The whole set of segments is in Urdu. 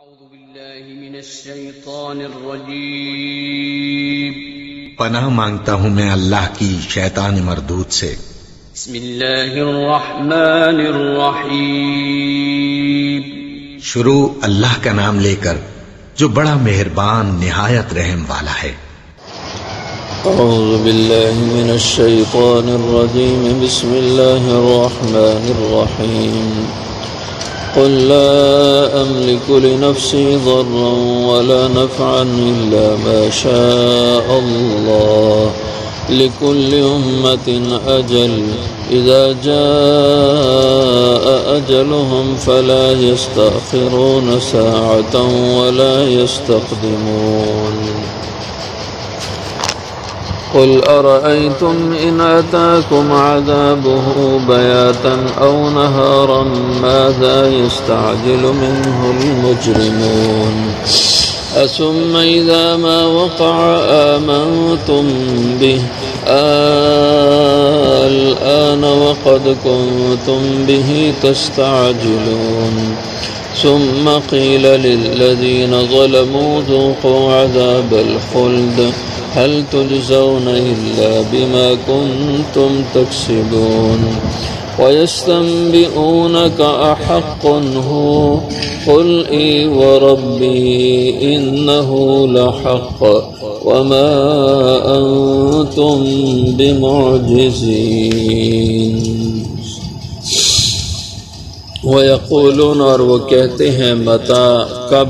اعوذ باللہ من الشیطان الرجیم پناہ مانگتا ہوں میں اللہ کی شیطان مردود سے۔ بسم اللہ الرحمن الرحیم شروع اللہ کا نام لے کر جو بڑا مہربان نہایت رحم والا ہے۔ اعوذ باللہ من الشیطان الرجیم بسم اللہ الرحمن الرحیم قل لا أملك لنفسي ضرا ولا نفعا إلا ما شاء الله لكل أمة أجل إذا جاء أجلهم فلا يستأخرون ساعة ولا يستقدمون قل أرأيتم إن أتاكم عذابه بياتا أو نهارا ماذا يستعجل منه المجرمون ثم إذا ما وقع آمنتم به الآن وقد كنتم به تستعجلون ثم قيل للذين ظلموا ذوقوا عذاب الخلد هل تجزون إلا بما كنتم تكسبون ويستنبئونك أحق هو قل إي وربي إنه لحق وما أنتم بمعجزين ويقولون اور وہ کہتے ہیں متى کب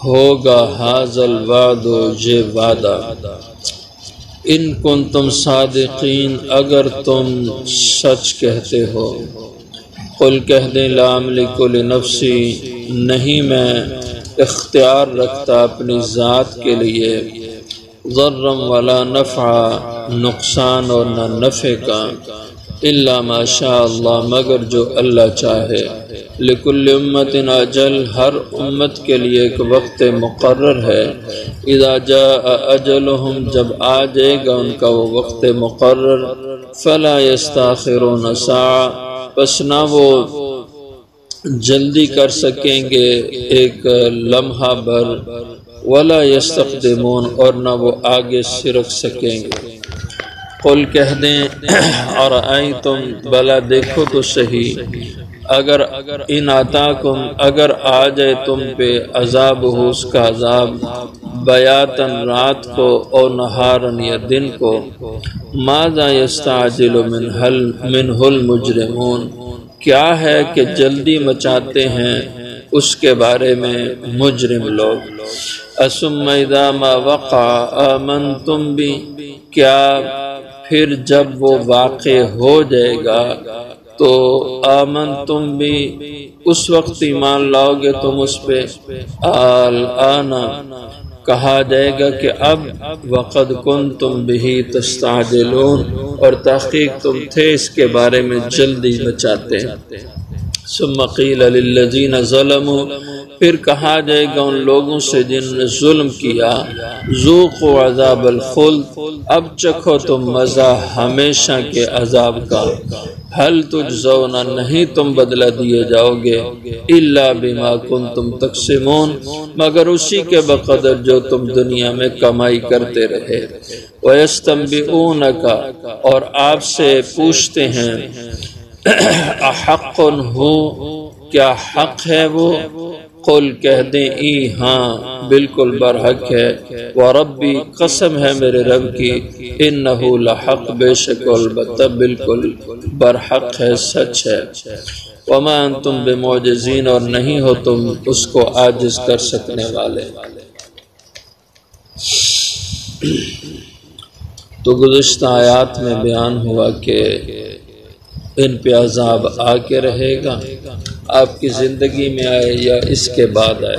ہوگا ھذا الوعد یہ وعدہ ان کنتم صادقین اگر تم سچ کہتے ہو۔ قل کہہ دیں لا املک لنفسی نہیں میں اختیار رکھتا اپنی ذات کے لیے ضرا ولا نفع نقصان اور نہ نفع کا الا ما شاء اللہ مگر جو اللہ چاہے لکل امت اجل ہر امت کے لیے ایک وقت مقرر ہے اذا جاء اجلهم جب آ جائے گا ان کا وہ وقت مقرر فلا يستاخرون ساعة بس نہ وہ جلدی کر سکیں گے ایک لمحہ بھر ولا يستقدمون اور نہ وہ آگے سرک سکیں گے۔ قل کہہ دیں ارائیتم بلا دیکھو تو صحیح اگر ان آتاکم اگر آ جائے تم پہ عذاب ہو اس کا عذاب بیاتن رات کو اور نہارن یا دن کو ماذا یستعجل منہ المجرمون کیا ہے کہ جلدی مچاتے ہیں اس کے بارے میں مجرم لوگ۔ ثم اذا ما وقع آمنتم بھی کیا پھر جب وہ واقع ہو جائے گا تو آمن تم بھی اس وقت ایمان لاؤ گے تم اس پہ الآن کہا جائے گا کہ اب وقد کنتم بہ تستعجلون اور تحقیق تم تھے اس کے بارے میں جلدی مچاتے ہیں۔ ثم قیل للذین ظلموا پھر کہا جائے گا ان لوگوں سے جن نے ظلم کیا ذوقوا عذاب الخلد اب چکھو تم مزہ ہمیشہ کے عذاب کا حل تجزون نہیں تم بدلہ دیے جاؤ گے الا بما کنتم تقسمون مگر اسی کے بقدر جو تم دنیا میں کمائی کرتے رہے۔ ویستنبئونک اور آپ سے پوچھتے ہیں احق ہو کیا حق ہے وہ قل کہہ دیں ای ہاں بالکل برحق ہے وربی قسم ہے میرے رب کی انہ لحق بے شک البتہ بالکل برحق ہے سچ ہے وما انتم بمعجزین اور نہیں ہو تم اس کو عاجز کر سکنے والے۔ تو گزشتہ آیات میں بیان ہوا کہ ان پہ عذاب آ کے رہے گا آپ کی زندگی میں آئے یا اس کے بعد آئے۔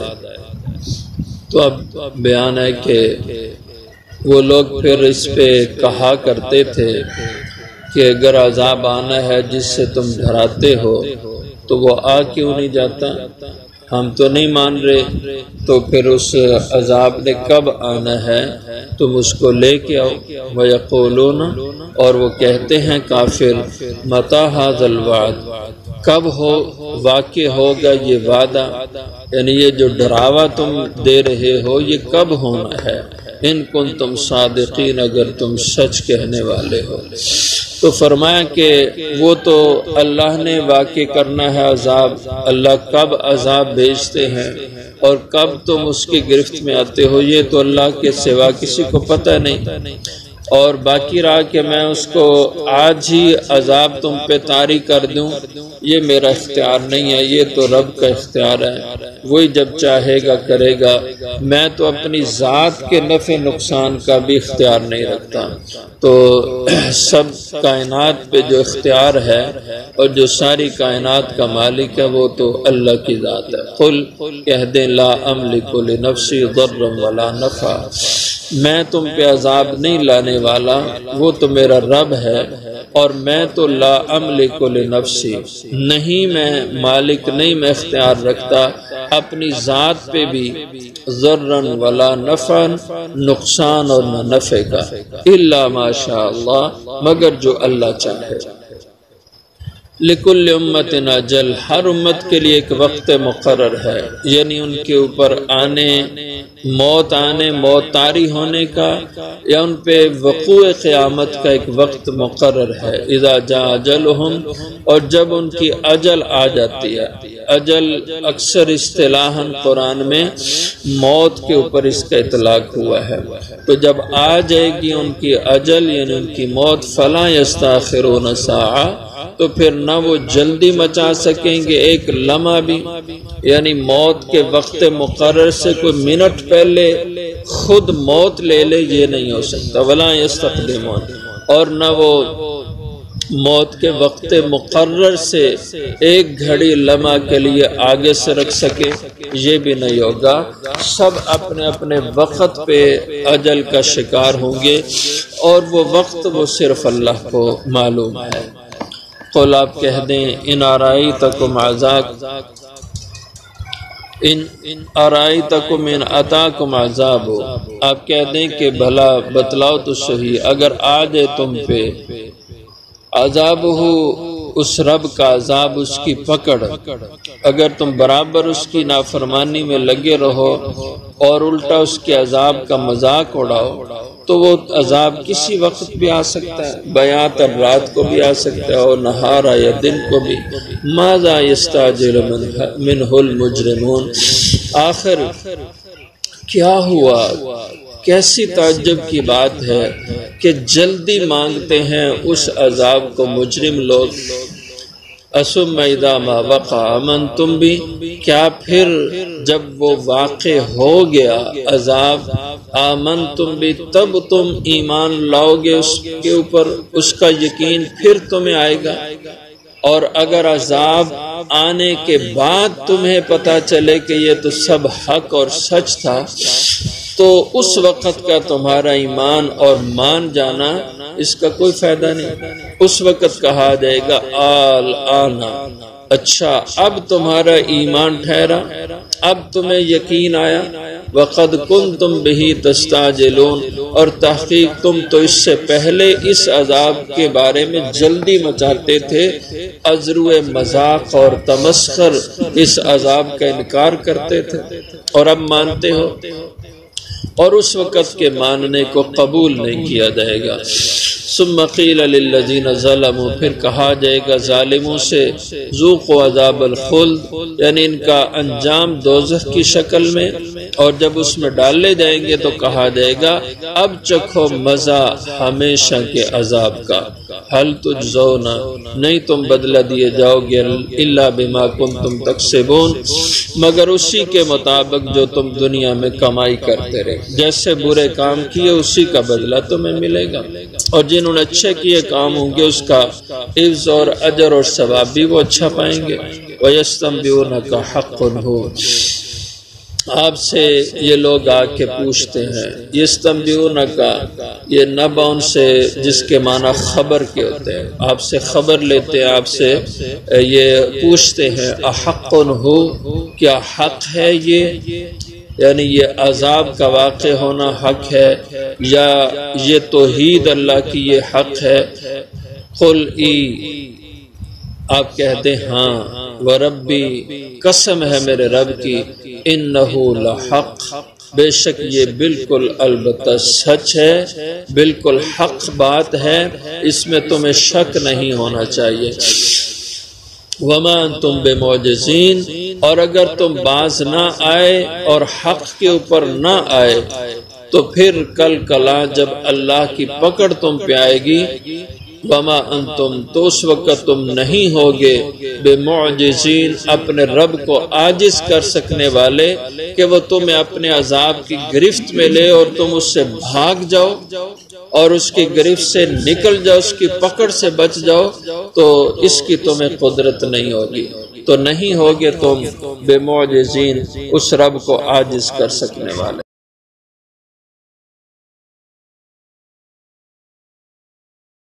تو اب بیان ہے کہ وہ لوگ پھر اس پہ کہا کرتے تھے کہ اگر عذاب آنا ہے جس سے تم ڈراتے ہو تو وہ آ کیوں نہیں جاتا، ہم تو نہیں مان رہے تو پھر اس عذاب نے کب آنا ہے تم اس کو لے کے آؤ۔ وَيَقُولُونَ اور وہ کہتے ہیں کافر مَتَى هَذَا الْوَعْدُ کب ہو واقع ہوگا یہ وعدہ، یعنی یہ جو ڈراوا تم دے رہے ہو یہ کب ہونا ہے، ان کنتم صادقین، اگر تم سچ کہنے والے ہو۔ تو فرمایا کہ وہ تو اللہ نے واقع کرنا ہے عذاب، اللہ کب عذاب بھیجتے ہیں اور کب تم اس کی گرفت میں آتے ہو یہ تو اللہ کے سوا کسی کو پتہ نہیں، اور باقی رہا کہ میں اس کو آج ہی عذاب تم پہ طاری کر دوں یہ میرا اختیار نہیں ہے، یہ تو رب کا اختیار ہے، وہی جب چاہے گا کرے گا، میں تو اپنی ذات کے نفع نقصان کا بھی اختیار نہیں رکھتا۔ تو سب کائنات پہ جو اختیار ہے اور جو ساری کائنات کا مالک ہے وہ تو اللہ کی ذات ہے۔ قل کہہ دیں لا املک لنفسی ضرا ولا نفع، میں تم پہ عذاب نہیں لانے والا، وہ تو میرا رب ہے، اور میں تو لا املک لنفسی، نہیں میں مالک نہیں، میں اختیار رکھتا اپنی ذات پہ بھی ضرا ولا نفعا، نقصان اور نہ نفع کا، الا ما شاء اللہ، مگر جو اللہ چاہے۔ لکل امت اجل، ہر امت کے لیے ایک وقت مقرر ہے، یعنی ان کے اوپر موت طاری ہونے کا یا ان پہ وقوع قیامت کا ایک وقت مقرر ہے۔ اذا جاء اجلہم، اور جب ان کی اجل آ جاتی ہے، اجل اکثر اصطلاحاً قرآن میں موت کے اوپر اس کا اطلاق ہوا ہے، تو جب آ جائے گی ان کی اجل یعنی ان کی موت، فلا یستاخرون ساعہ، تو پھر نہ وہ جلدی مچا سکیں گے ایک لمحہ بھی، یعنی موت کے وقت مقرر سے کوئی منٹ پہلے خود موت لے لے یہ نہیں ہو سکتا، ولا یستقدمون، اور نہ وہ موت کے وقت مقرر سے ایک گھڑی لمحہ کے لیے آگے سے رکھ سکے یہ بھی نہیں ہوگا، سب اپنے اپنے وقت پہ اجل کا شکار ہوں گے، اور وہ وقت وہ صرف اللہ کو معلوم ہے۔ قل آپ کہہ دیں ان ارائیتکم عذاب، ان ارائیتکم ان اتاکم عذاب، آپ کہہ دیں کہ بھلا بتلاؤ تو صحیح، اگر آ جائے تم پہ عذاب ہو اس رب کا عذاب، اس کی پکڑ، اگر تم برابر اس کی نافرمانی میں لگے رہو اور الٹا اس کے عذاب کا مذاق اڑاؤ، تو وہ عذاب کسی وقت بھی آ سکتا ہے، بیات اور رات کو بھی آ سکتا ہے، اور نہارا یا دن کو بھی۔ ماذا یستعجل منہ المجرمون، آخر کیا ہوا، کیسی تعجب کی بات ہے کہ جلدی مانگتے ہیں اس عذاب کو مجرم لوگ۔ ثم اذا ما وقع آمنتم بھی، کیا پھر جب وہ واقع ہو گیا عذاب، آمنتم بھی، تب تم ایمان لاؤ گے اس کے اوپر، اس کا یقین پھر تمہیں آئے گا، اور اگر عذاب آنے کے بعد تمہیں پتہ چلے کہ یہ تو سب حق اور سچ تھا، تو اس وقت کا تمہارا ایمان اور مان جانا اس کا کوئی فائدہ نہیں۔ اس وقت کہا جائے گا الآن، اچھا اب تمہارا ایمان ٹھہرا، اب تمہیں یقین آیا، وقد کنتم بہ تستعجلون، اور تحقیق تم تو اس سے پہلے اس عذاب کے بارے میں جلدی مچاتے تھے، عذرو مذاق اور تمسخر اس عذاب کا انکار کرتے تھے، اور اب مانتے ہو، اور اس وقت کے ماننے کو قبول نہیں کیا جائے گا۔ ثم قیل للذین ظلموا، پھر کہا جائے گا ظالموں سے، ذوقوا عذاب الخلد، یعنی ان کا انجام دوزخ کی شکل میں، اور جب اس میں ڈالے جائیں گے تو کہا جائے گا اب چکھو مزہ ہمیشہ کے عذاب کا، حل تجزون، نہیں تم بدلہ دیے جاؤ گے، الا بما کنتم تکسبون، مگر اسی کے مطابق جو تم دنیا میں کمائی کرتے رہے، جیسے برے کام کیے اسی کا بدلہ تمہیں ملے گا، اور جنہوں نے اچھے کیے کام ہوں گے اس کا عوض اور اجر اور ثواب بھی وہ اچھا پائیں گے۔ وَيَسْتَنْبِئُونَكَ حَقٌّ هُوَ، آپ سے یہ لوگ آ کے پوچھتے ہیں، یستنبئونک، یہ نبع ان سے جس کے معنی خبر کے ہوتے ہیں، آپ سے خبر لیتے ہیں، آپ سے یہ پوچھتے ہیں، احق ہو، کیا حق ہے یہ، یعنی یہ عذاب کا واقع ہونا حق ہے، یا یہ توحید اللہ کی یہ حق ہے۔ قل ای، آپ کہتے ہاں، وربی قسم ہے میرے رب کی، انہ لحق، بے شک یہ بالکل البتہ سچ ہے، بالکل حق بات ہے، اس میں تمہیں شک نہیں ہونا چاہیے۔ وما انتم بمعجزین، اور اگر تم باز نہ آئے اور حق کے اوپر نہ آئے تو پھر کل کلا جب اللہ کی پکڑ تم پہ آئے گی، وما انتم، تو اس وقت تم نہیں ہوگے بمعجزین، اپنے رب کو عاجز کر سکنے والے کہ وہ تمہیں اپنے عذاب کی گرفت میں لے اور تم اس سے بھاگ جاؤ اور اس کی گرفت سے نکل جاؤ، اس کی پکڑ سے بچ جاؤ، تو اس کی تمہیں قدرت نہیں ہوگی، تو نہیں ہوگے تم بمعجزین، اس رب کو عاجز کر سکنے والے۔